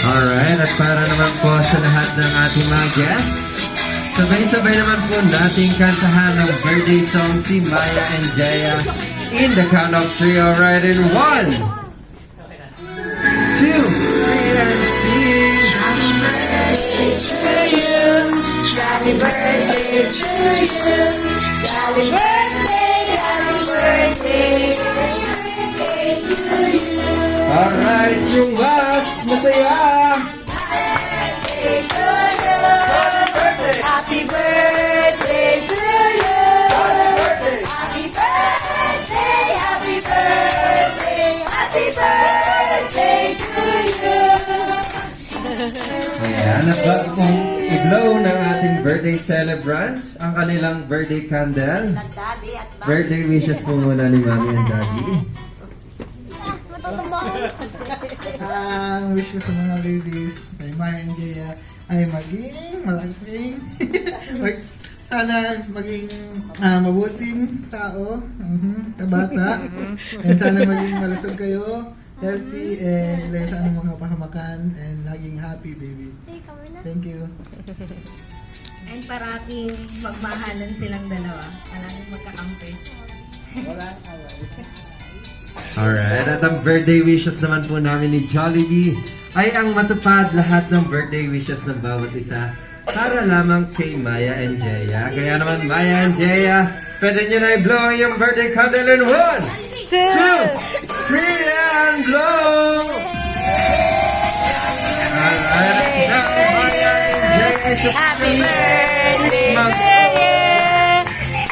Alright, at para naman po sa lahat ng ating mga guests, sabay-sabay naman po nating kantahan ng birthday song si Maya and Jaya in the count of 3. Alright, in 1, 2, 3, and sing. Happy birthday to you. Happy birthday to you. Happy birthday, happy birthday. Happy birthday to you. Alright, yung mas masaya. Happy birthday. Happy birthday to you. Happy birthday, happy birthday. Happy birthday to you. Ayan, at bago kong i-blow ng ating birthday celebrants ang kanilang birthday candle. Birthday wishes po muna ni Mami and Daddy. Ang wish ko sa mga babies kay Maya and Jaya ay maging malaking sana maging mabuting tao, kabata, and sana maging malusog kayo, healthy, and wala sa anong mga pahamakan, and laging happy, baby. Thank you. And parating magmahalan silang dalawa. Palaging magkakampi. Alright, at ang birthday wishes naman po namin ni Jollibee ay ang matupad lahat ng birthday wishes ng bawat isa para lamang kay Maya and Jaya. Kaya naman, Maya and Jaya, pwede nyo na i-blow yung birthday candle in 1, 2, 3, and blow! Alright, now Maya and Jaya is Happy birthday 6 months to you.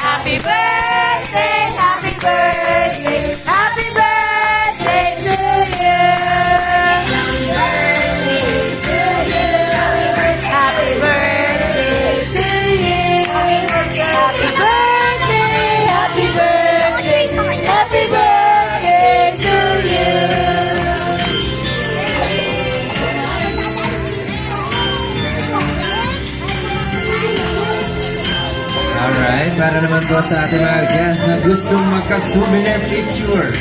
Happy birthday, happy birthday, happy birthday to you. Happy birthday to you. Happy birthday, happy birthday, happy birthday to you. Alright, para naman po sa ating mga guests na gustong magka-souvenir picture